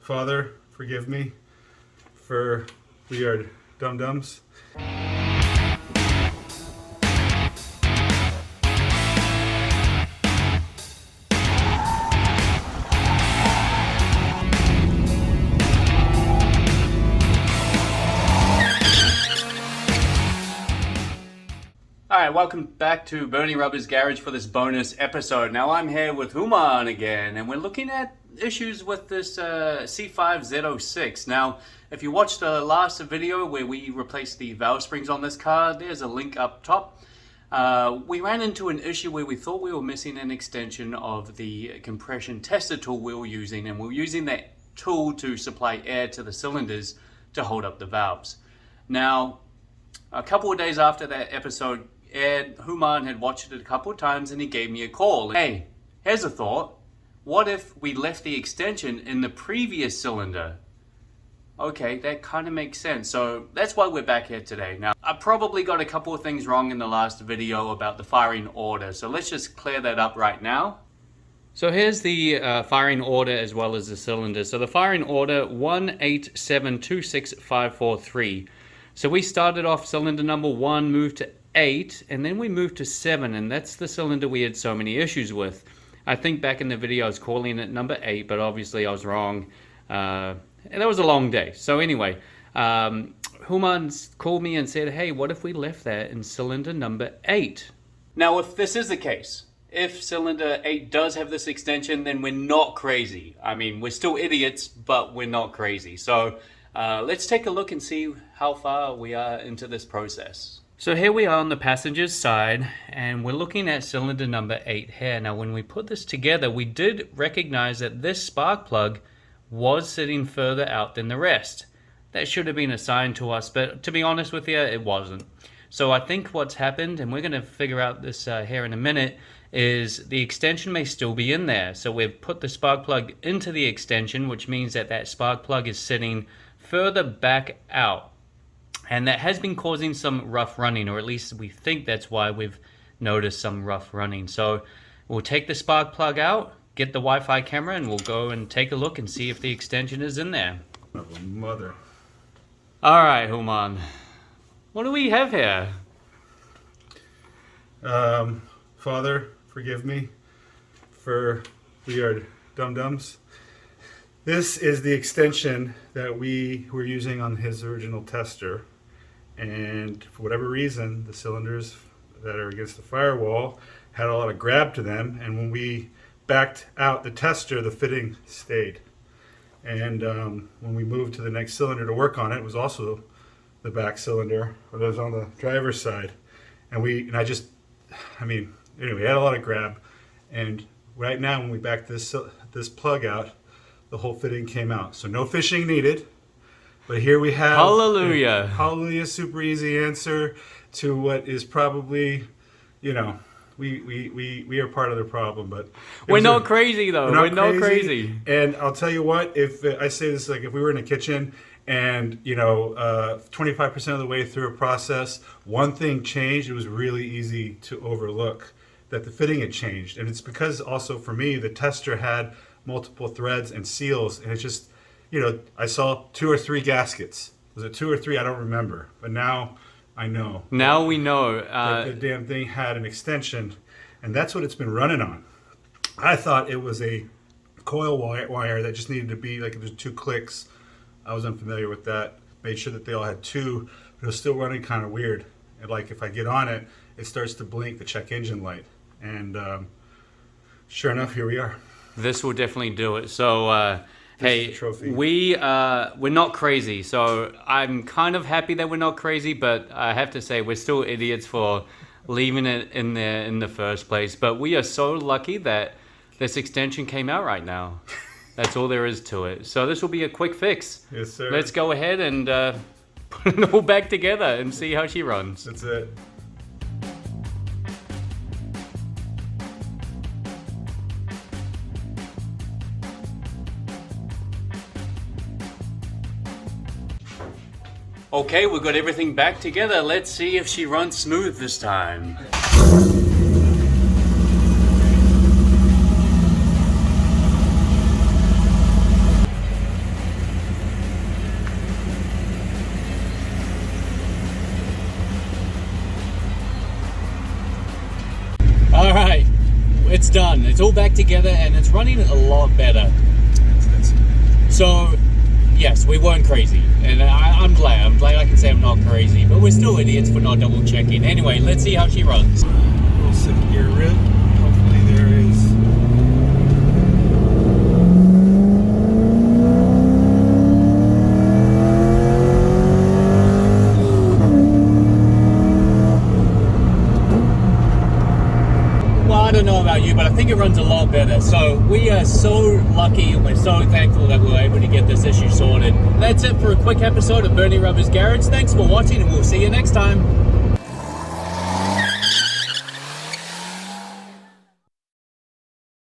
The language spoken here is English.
Father, forgive me, for we are dum-dums. Alright, welcome back to Bernie Rubber's Garage for this bonus episode. Now I'm here with Hooman again, and we're looking at issues with this C5Z06. Now, if you watched the last video where we replaced the valve springs on this car, there's a link up top. We ran into an issue where we thought we were missing an extension of the compression tester tool we were using, and we were using that tool to supply air to the cylinders to hold up the valves. Now, a couple of days after that episode, Hooman had watched it a couple of times and he gave me a call. Hey, here's a thought. What if we left the extension in the previous cylinder? Okay, that kind of makes sense. So that's why we're back here today. Now, I probably got a couple of things wrong in the last video about the firing order. So let's just clear that up right now. So here's the firing order as well as the cylinder. So the firing order 187265543. So we started off cylinder number 1, moved to 8, and then we moved to 7, and that's the cylinder we had so many issues with. I think back in the video I was calling it number 8, but obviously I was wrong. And that was a long day. So anyway, Hooman called me and said, hey, what if we left that in cylinder number 8? Now, if this is the case, if cylinder 8 does have this extension, then we're not crazy. I mean, we're still idiots, but we're not crazy. So let's take a look and see how far we are into this process. So here we are on the passenger's side, and we're looking at cylinder number 8 here. Now, when we put this together, we did recognize that this spark plug was sitting further out than the rest. That should have been a sign to us, but to be honest with you, it wasn't. So I think what's happened, and we're going to figure out this here in a minute, is the extension may still be in there. So we've put the spark plug into the extension, which means that that spark plug is sitting further back out. And that has been causing some rough running, or at least we think that's why we've noticed some rough running. So we'll take the spark plug out, get the Wi-Fi camera, and we'll go and take a look and see if the extension is in there. Oh, mother. All right, Hooman. What do we have here? Father, forgive me, for we are dum-dums. This is the extension that we were using on his original tester, and for whatever reason, the cylinders that are against the firewall had a lot of grab to them, and when we backed out the tester, the fitting stayed. And when we moved to the next cylinder to work on it, it was also the back cylinder, but it was on the driver's side. Anyway, it had a lot of grab, and right now when we back this plug out, the whole fitting came out. So no fishing needed. But here we have Hallelujah. Hallelujah, super easy answer to what is probably, we are part of the problem, but we're not crazy though. We're not crazy. And I'll tell you what, if I say this, like if we were in a kitchen and 25% of the way through a process, one thing changed, it was really easy to overlook that the fitting had changed. And it's because also for me, the tester had multiple threads and seals, and it's just, I saw 2 or 3 gaskets. Was it 2 or 3? I don't remember, but now I know. Now we know. The damn thing had an extension, and that's what it's been running on. I thought it was a coil wire that just needed to be, like, there's 2 clicks. I was unfamiliar with that. Made sure that they all had 2, but it was still running kind of weird. And like if I get on it, it starts to blink the check engine light. And sure enough, here we are. This will definitely do it. So, hey, we're not crazy. So I'm kind of happy that we're not crazy, but I have to say we're still idiots for leaving it in there in the first place. But we are so lucky that this extension came out right now. That's all there is to it. So this will be a quick fix. Yes, sir. Let's go ahead and put it all back together and see how she runs. That's it. Okay, we've got everything back together. Let's see if she runs smooth this time. and it's all back together, and it's running a lot better. So, yes, we weren't crazy, and I'm glad I can say I'm not crazy, but we're still idiots for not double checking. Anyway, let's see how she runs. Little second gear rip. Hopefully there is. I don't know about you, but I think it runs a lot better. So we are so lucky and we're so thankful that we were able to get this issue sorted. That's it for a quick episode of Bernie Rubber's Garage. Thanks for watching, and we'll see you next time.